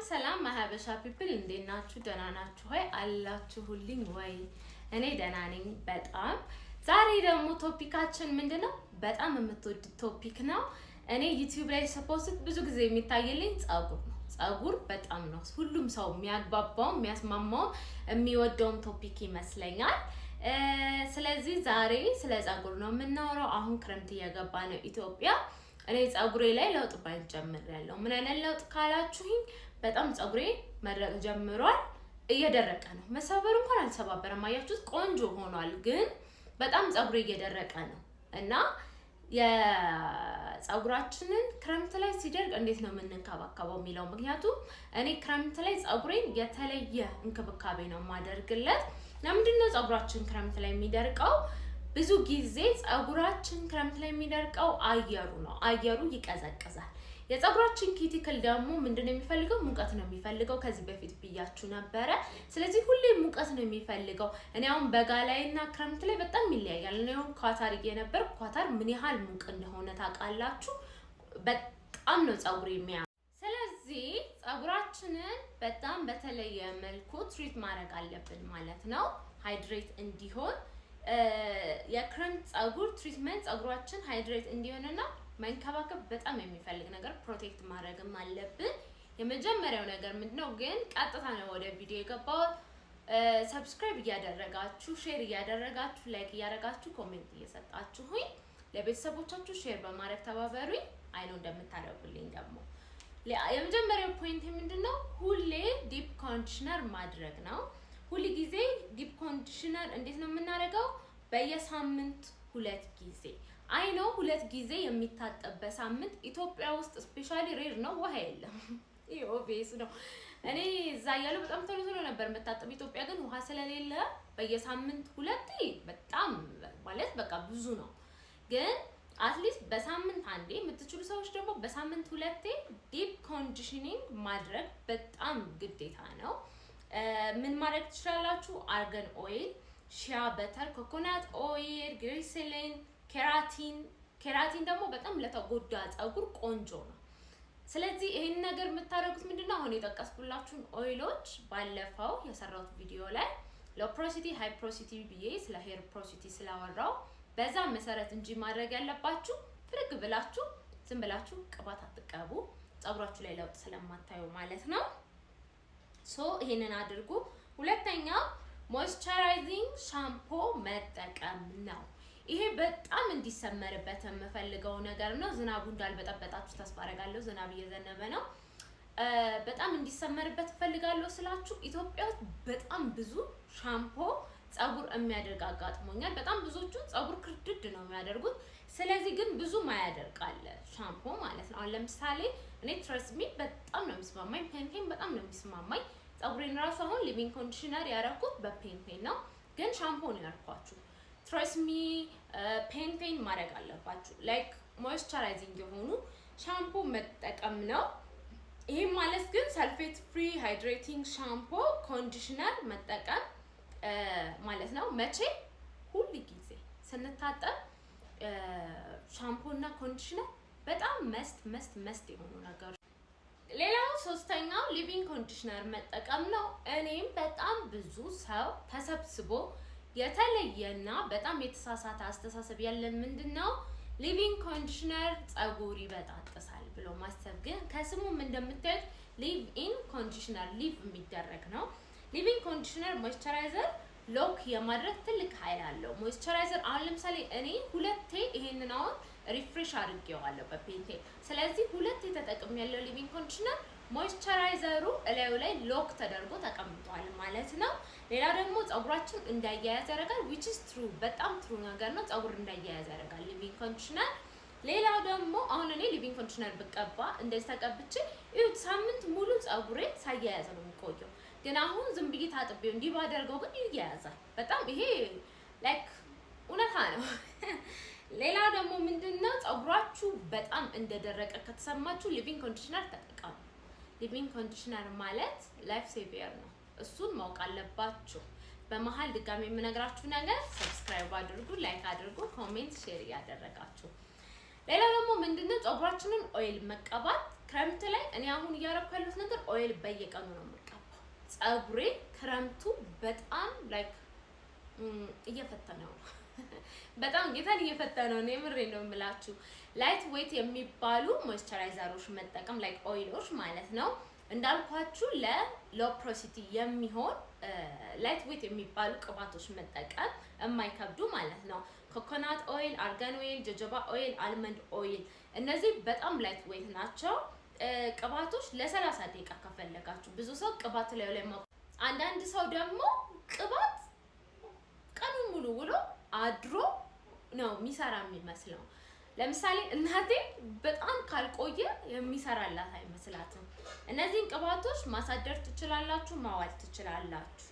ሰላም ማህበሻ ፒፕል እንዴት ናችሁ? ደህና ናችሁ ወይ? አላችሁልኝ ወይ? እኔ ደህና ነኝ በጣም። ዛሬ ደግሞ ቶፒካችን ምንድነው? በጣም የምትወዱት ቶፒክ ነው። እኔ ዩቲዩብ ላይ ሰፖስት ብዙ ጊዜ የሚታየልኝ ጸጉር ነው። ጸጉር በጣም ነው ሁሉም ሰው የሚያግባባው የሚያስማማው የሚወደውም ቶፒክ ይመስለኛል። ስለዚህ ዛሬ ስለ ጸጉር ነው የምናወራው። አሁን ክረምት እየገባ ነው ኢትዮጵያ። እኔ ጸጉሬ ላይ ለውጥ ባይን ጀምሬያለሁ። ምን አይነት ለውጥ ካላችሁኝ በጣም ጸጉሬ መድረቅ ጀምሯል። እየደረቀ ነው። መሰበር እንኳን አልሰባበረም። አያችሁት? ቆንጆ ሆኗል። ግን በጣም ጸጉሬ እየደረቀ ነው እና የጸጉራችንን ክረምት ላይ ሲደርቅ እንዴት ነው የምንንከባከበው የሚለው ምክንያቱም እኔ ክረምት ላይ ጸጉሬን የተለየ እንክብካቤ ነው የማደርግለት። ለምንድን ነው ጸጉራችን ክረምት ላይ የሚደርቀው? ብዙ ጊዜ ጸጉራችን ክረምት ላይ የሚደርቀው አየሩ ነው። አየሩ ይቀዘቅዛል። የጸጉራችን ኪቲክል ደግሞ ምንድነው የሚፈልገው? ሙቀት ነው የሚፈልገው። ከዚህ በፊት ብያችሁ ነበረ። ስለዚህ ሁሌ ሙቀት ነው የሚፈልገው። እኔ አሁን በጋ ላይና ክረምት ላይ በጣም ይለያያል። እኔ አሁን ኳታር እየነበርኩ ኳታር ምን ያህል ሙቅ እንደሆነ ታውቃላችሁ? በጣም ነው ጸጉሬ የሚያ ስለዚህ ጸጉራችንን በጣም በተለየ መልኩ ትሪት ማድረግ አለብን ማለት ነው። ሃይድሬት እንዲሆን የክረምት ጸጉር ትሪትመንት ጸጉራችን ሃይድሬት እንዲሆንና መንከባከብ በጣም የሚፈልግ ነገር ፕሮቴክት ማድረግም አለብን። የመጀመሪያው ነገር ምንድነው? ግን ቀጥታ ነው ወደ ቪዲዮ የገባው። ሰብስክራይብ እያደረጋችሁ ሼር እያደረጋችሁ ላይክ እያደረጋችሁ ኮሜንት እየሰጣችሁኝ ለቤተሰቦቻችሁ ሼር በማድረግ ተባበሩኝ። አይኖ እንደምታደርጉልኝ ደግሞ የመጀመሪያው ፖይንት ምንድነው? ሁሌ ዲፕ ኮንዲሽነር ማድረግ ነው። ሁሉ ጊዜ ዲፕ ኮንዲሽነር እንዴት ነው የምናደርገው? በየሳምንት 2 ጊዜ። አይ ነው 2 ጊዜ የሚታጠብ በሳምንት ኢትዮጵያ ውስጥ ስፔሻሊ ሬር ነው፣ ውሃ የለም። ይሄ ኦብቪየስ ነው። እኔ እዛ ያለው በጣም ቶሎ ነበር የምታጠብ። ኢትዮጵያ ግን ውሃ ስለሌለ በየሳምንት 2 በጣም ማለት በቃ ብዙ ነው። ግን አትሊስት በሳምንት አንዴ የምትችሉ ሰዎች ደግሞ በሳምንት 2 ዲፕ ኮንዲሽኒንግ ማድረግ በጣም ግዴታ ነው። ምን ማድረግ ትችላላችሁ? አርገን ኦይል፣ ሺያ በተር፣ ኮኮናት ኦይል፣ ግሊሰሪን፣ ኬራቲን ደግሞ በጣም ለተጎዳ ጸጉር ቆንጆ ነው። ስለዚህ ይሄን ነገር የምታደርጉት ምንድነው? አሁን የጠቀስኩላችሁን ኦይሎች ባለፈው የሰራሁት ቪዲዮ ላይ ሎ ፕሮሲቲ ሃይ ፕሮሲቲ ብዬ ስለ ሄር ፕሮሲቲ ስላወራው በዛ መሰረት እንጂ ማድረግ ያለባችሁ ፍርግ ብላችሁ ዝም ብላችሁ ቅባት አትቀቡ፣ ጸጉራችሁ ላይ ለውጥ ስለማታዩ ማለት ነው። ሶ ይሄንን አድርጉ። ሁለተኛ ሞይስቸራይዚንግ ሻምፖ መጠቀም ነው። ይሄ በጣም እንዲሰመርበት የምፈልገው ነገር ነው። ዝናቡ እንዳልበጠበጣችሁ ተስፋ አደርጋለሁ። ዝናብ እየዘነበ ነው። በጣም እንዲሰመርበት ፈልጋለሁ ስላችሁ ኢትዮጵያ ውስጥ በጣም ብዙ ሻምፖ ጸጉር የሚያደርግ አጋጥሞኛል። በጣም ብዙዎቹ ጸጉር ክርድድ ነው የሚያደርጉት። ስለዚህ ግን ብዙ ማያደርቃል ሻምፖ ማለት ነው። አሁን ለምሳሌ እኔ ትረስሚ በጣም ነው የሚስማማኝ፣ ፔንፔን በጣም ነው የሚስማማኝ። ጸጉሬን ራሱ አሁን ሊቪንግ ኮንዲሽነር ያደረኩት በፔንፔን ነው፣ ግን ሻምፖ ነው ያደረኳችሁ። ትረስሚ ፔንፔን ማድረግ አለባችሁ። ላይክ ሞይስቸራይዚንግ የሆኑ ሻምፖ መጠቀም ነው። ይሄ ማለት ግን ሰልፌት ፍሪ ሃይድሬቲንግ ሻምፖ ኮንዲሽነር መጠቀም ማለት ነው። መቼ? ሁሉ ጊዜ ስንታጠብ ሻምፖ እና ኮንዲሽነር በጣም መስት የሆኑ ነገሮች። ሌላው ሶስተኛው ሊቪንግ ኮንዲሽነር መጠቀም ነው። እኔም በጣም ብዙ ሰው ተሰብስቦ የተለየና በጣም የተሳሳተ አስተሳሰብ ያለን ምንድነው? ሊቪንግ ኮንዲሽነር ጸጉር ይበጣጥሳል ብሎ ማሰብ። ግን ከስሙም እንደምታዩት ሊቭ ኢን ኮንዲሽነር ሊቭ የሚደረግ ነው። ሊቪንግ ኮንዲሽነር ሞይስቸራይዘር ሎክ የማድረግ ትልቅ ኃይል አለው። ሞይስቸራይዘር አሁን ለምሳሌ እኔ 2 ይሄንን አሁን ሪፍሬሽ አድርጌዋለሁ በፔንቴ። ስለዚህ 2 ተጠቅም ያለው ሊቪንግ ኮንዲሽነር ሞይስቸራይዘሩ እላዩ ላይ ሎክ ተደርጎ ተቀምጧል ማለት ነው። ሌላ ደግሞ ጸጉራችን እንዳያያዝ ያደርጋል። which is true በጣም true ነገር ነው። ጸጉር እንዳያያዝ ያደርጋል ሊቪንግ ኮንዲሽነር። ሌላው ደግሞ አሁን እኔ ሊቪንግ ኮንዲሽነር ብቀባ እንደዚህ ተቀብቼ ይሁት ሳምንት ሙሉ ጸጉሬ ሳያያዝ ነው የሚቆየው። ግን አሁን ዝም ብዬ ታጥቤው እንዲህ ባደርገው ግን ይያያዛል። በጣም ይሄ ላይክ እውነታ ነው። ሌላው ደግሞ ምንድነው? ጸጉራችሁ በጣም እንደደረቀ ከተሰማችሁ ሊቪንግ ኮንዲሽነር ተጠቀሙ። ሊቪንግ ኮንዲሽነር ማለት ላይፍ ሴቪየር ነው። እሱን ማወቅ አለባችሁ። በመሃል ድጋሚ የምነግራችሁ ነገር ሰብስክራይብ አድርጉ፣ ላይክ አድርጉ፣ ኮሜንት ሼር ያደረጋችሁ። ሌላው ደግሞ ምንድነው? ጸጉራችንን ኦይል መቀባት ክረምት ላይ እኔ አሁን እያደረኩ ያለሁት ነገር ኦይል በየቀኑ ነው የምቀባው። ፀጉሬ ክረምቱ በጣም ላይክ እየፈተነው በጣም ጌታን እየፈተነው ነው። የምሬን ነው የምላችሁ። ላይት ዌት የሚባሉ ሞይስቸራይዘሮች መጠቀም ላይክ ኦይሎች ማለት ነው። እንዳልኳችሁ ለሎ ፖሮሲቲ የሚሆን ላይት ዌት የሚባሉ ቅባቶች መጠቀም የማይከብዱ ማለት ነው። ኮኮናት ኦይል፣ አርጋን ኦይል፣ ጆጆባ ኦይል፣ አልመንድ ኦይል እነዚህ በጣም ላይት ዌት ናቸው ቅባቶች። ለ30 ደቂቃ ከፈለጋችሁ ብዙ ሰው ቅባት ላይ አንዳንድ ሰው ደግሞ ቅባት ቀኑን ሙሉ ውሎ አድሮ ነው የሚሰራ የሚመስለው። ለምሳሌ እናቴ በጣም ካልቆየ የሚሰራላት አይመስላትም። እነዚህን ቅባቶች ማሳደር ትችላላችሁ፣ ማዋል ትችላላችሁ።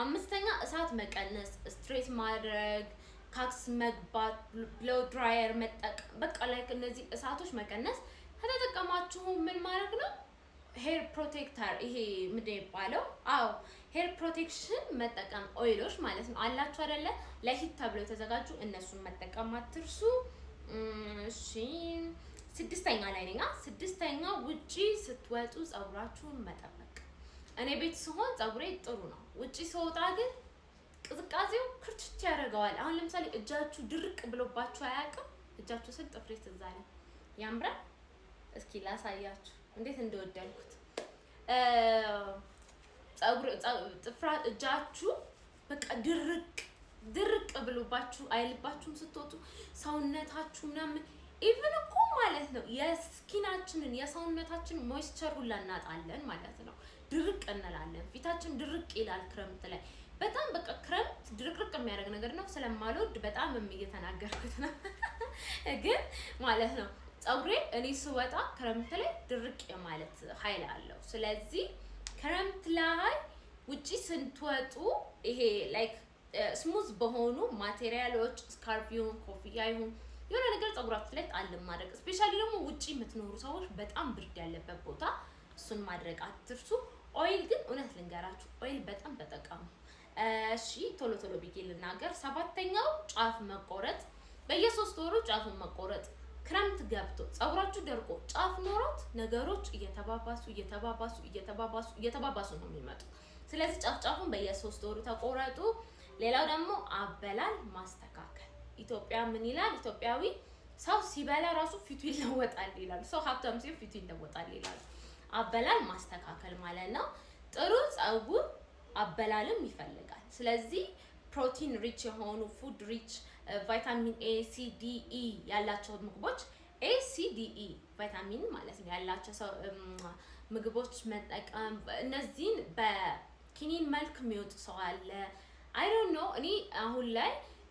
አምስተኛ እሳት መቀነስ፣ ስትሬት ማድረግ፣ ካክስ መግባት፣ ብሎ ድራየር መጠቀም፣ በቃ ላይክ እነዚህ እሳቶች መቀነስ። ከተጠቀማችሁ ምን ማድረግ ነው? ሄር ፕሮቴክተር ይሄ ምንድን ይባለው? አዎ ሄር ፕሮቴክሽን መጠቀም ኦይሎች ማለት ነው አላችሁ አይደለ? ለሂት ተብለው የተዘጋጁ እነሱን መጠቀም አትርሱ። እሺ 6ኛ ላይ ነኝ። 6ኛ ውጪ ስትወጡ ፀጉራችሁን መጠበቅ። እኔ ቤት ስሆን ፀጉሬ ጥሩ ነው። ውጪ ስወጣ ግን ቅዝቃዜው ክርችት ያደርገዋል። አሁን ለምሳሌ እጃችሁ ድርቅ ብሎባችሁ አያውቅም? እጃችሁ ስል ጥፍሬ ትዝ አለኝ። ያምራል። እስኪ ላሳያችሁ እንዴት እንደወደድኩት። ጥፍራ እጃችሁ በቃ ድርቅ ብሎባችሁ አይልባችሁም? ስትወጡ ሰውነታችሁ ምናምን ኢቭን እኮ ማለት ነው የስኪናችንን የሰውነታችንን ሞይስቸር ሁላ እናጣለን ማለት ነው። ድርቅ እንላለን። ፊታችን ድርቅ ይላል ክረምት ላይ በጣም በቃ ክረምት ድርቅርቅ የሚያደርግ ነገር ነው። ስለማልወድ በጣም እየተናገርኩት ነው ግን ማለት ነው ፀጉሬ እኔ ስወጣ ክረምት ላይ ድርቅ የማለት ኃይል አለው። ስለዚህ ክረምት ላይ ውጪ ስትወጡ ይሄ ላይክ ስሙዝ በሆኑ ማቴሪያሎች ስካርፍ ይሁን ኮፍያ ይሁን የሆነ ነገር ፀጉራችሁ ላይ ጣል ማድረግ፣ ስፔሻሊ ደግሞ ውጪ የምትኖሩ ሰዎች በጣም ብርድ ያለበት ቦታ እሱን ማድረግ አትርሱ። ኦይል ግን እውነት ልንገራችሁ ኦይል በጣም ተጠቀሙ። እሺ ቶሎ ብዬ ልናገር። 7ኛው ጫፍ መቆረጥ፣ በየ3 ወሩ ጫፉን መቆረጥ። ክረምት ገብቶ ፀጉራችሁ ደርቆ ጫፍ ኖሮት ነገሮች እየተባባሱ ነው የሚመጡ። ስለዚህ ጫፉን በየ3 ወሩ ተቆረጡ። ሌላው ደግሞ አበላል ማስተካከል። ኢትዮጵያ ምን ይላል? ኢትዮጵያዊ ሰው ሲበላ ራሱ ፊቱ ይለወጣል ይላል። ሰው ሀብታም ሲሆን ፊቱ ይለወጣል ይላል። አበላል ማስተካከል ማለት ነው። ጥሩ ፀጉር አበላልም ይፈልጋል። ስለዚህ ፕሮቲን ሪች የሆኑ ፉድ ሪች ቫይታሚን ኤ ሲ ዲ ኢ ያላቸው ምግቦች ኤ ሲ ዲ ኢ ቫይታሚን ማለት ነው ያላቸው ምግቦች መጠቀም። እነዚህን በኪኒን መልክ የሚወጡ ሰው አለ። አይ ዶንት ኖ እኔ አሁን ላይ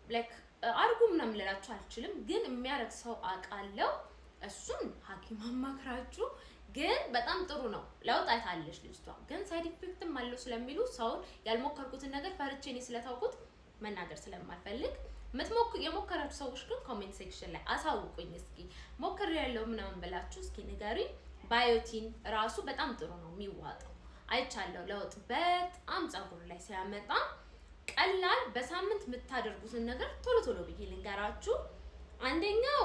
ላይክ አርጉ ምናምን ልላችሁ አልችልም፣ ግን የሚያረግ ሰው አውቃለሁ። እሱን ሐኪም አማክራችሁ ግን በጣም ጥሩ ነው። ለውጥ አይታለሽ ልጅቷ። ግን ሳይድ ኢፌክትም አለው ስለሚሉ ሰውን ያልሞከርኩትን ነገር ፈርቼ እኔ ስለታውቁት መናገር ስለማልፈልግ የሞከራችሁ ሰዎች ግን ኮሜንት ሴክሽን ላይ አሳውቁኝ። እስኪ ሞክር ያለው ምናምን ብላችሁ እስኪ ንገሩኝ። ባዮቲን ራሱ በጣም ጥሩ ነው የሚዋጣው። አይቻለሁ ለውጥ በጣም ፀጉር ላይ ሲያመጣ። ቀላል በሳምንት የምታደርጉትን ነገር ቶሎ ብዬ ልንገራችሁ። አንደኛው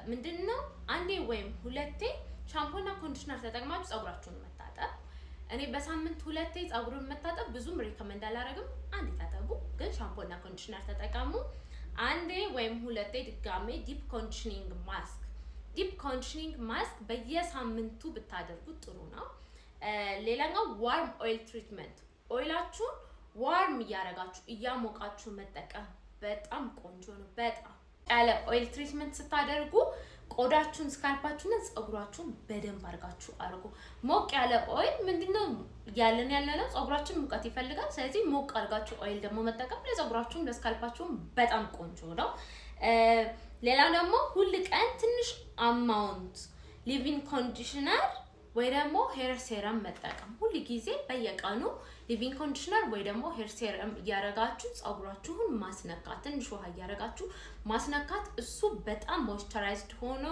ምንድነው? አንዴ ወይም ሁለቴ ሻምፖና ኮንዲሽነር ተጠቅማችሁ ፀጉራችሁን መታጠብ። እኔ በሳምንት 2 ፀጉሩን መታጠብ ብዙም ሪከመንድ አላደርግም። አንዴ ታጠቡ፣ ግን ሻምፖና ኮንዲሽነር ተጠቀሙ። አንዴ ወይም 2 ድጋሜ ዲፕ ኮንዲሽኒንግ ማስክ በየሳምንቱ ብታደርጉት ጥሩ ነው። ሌላኛው ዋርም ኦይል ትሪትመንት፣ ኦይላችሁን ዋርም እያረጋችሁ እያሞቃችሁ መጠቀም በጣም ቆንጆ ነው። በጣም ያለ ኦይል ትሪትመንት ስታደርጉ ቆዳችሁን ስካልፓችሁና ፀጉራችሁን በደንብ አድርጋችሁ አድርጉ። ሞቅ ያለ ኦይል ምንድነው ያለነው ፀጉራችን ሙቀት ይፈልጋል። ስለዚህ ሞቅ አድርጋችሁ ኦይል ደግሞ መጠቀም ለፀጉራችሁም ለስካልፓችሁም በጣም ቆንጆ ነው። ሌላው ደግሞ ሁል ቀን ትንሽ አማውንት ሊቪንግ ኮንዲሽነር ወይ ደግሞ ሄር ሴረም መጠቀም። ሁሉ ጊዜ በየቀኑ ሊቪንግ ኮንዲሽነር ወይ ደግሞ ሄር ሴረም እያረጋችሁ ፀጉራችሁን ማስነካት፣ ትንሽ ውሃ እያረጋችሁ ማስነካት። እሱ በጣም ሞይስቸራይዝድ ሆኖ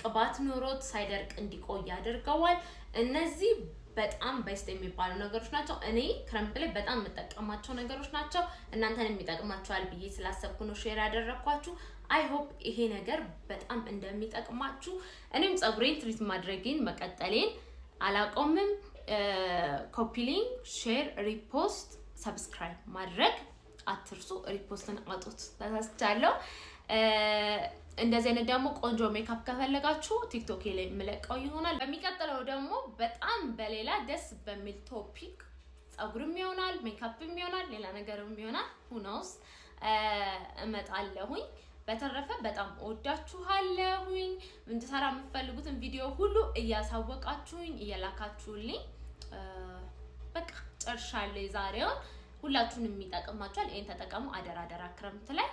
ቅባት ኖሮት ሳይደርቅ እንዲቆይ ያደርገዋል። እነዚህ በጣም ቤስት የሚባሉ ነገሮች ናቸው። እኔ ክረምት ላይ በጣም የምጠቀማቸው ነገሮች ናቸው። እናንተን የሚጠቅማቸዋል ብዬ ስላሰብኩ ነው ሼር ያደረኳችሁ። አይ ሆፕ ይሄ ነገር በጣም እንደሚጠቅማችሁ። እኔም ፀጉሬን ትሪት ማድረጌን መቀጠሌን አላቆምም። ኮፒ ሊንክ፣ ሼር፣ ሪፖስት፣ ሰብስክራይብ ማድረግ አትርሱ። ሪፖስትን አጡት ተሳስቻለሁ። እንደዚህ አይነት ደግሞ ቆንጆ ሜካፕ ከፈለጋችሁ ቲክቶክ ላይ የምለቀው ይሆናል። በሚቀጥለው ደግሞ በጣም በሌላ ደስ በሚል ቶፒክ ፀጉርም ይሆናል ሜካፕም ይሆናል ሌላ ነገርም ይሆናል ሁኖስ እመጣለሁኝ። በተረፈ በጣም እወዳችኋለሁኝ። እንድሰራ የምትፈልጉትን ቪዲዮ ሁሉ እያሳወቃችሁኝ እየላካችሁልኝ በቃ ጨርሻለሁ። ዛሬውን ሁላችሁንም የሚጠቅማችኋል። ይሄን ተጠቀሙ አደራ አደራ ክረምት ላይ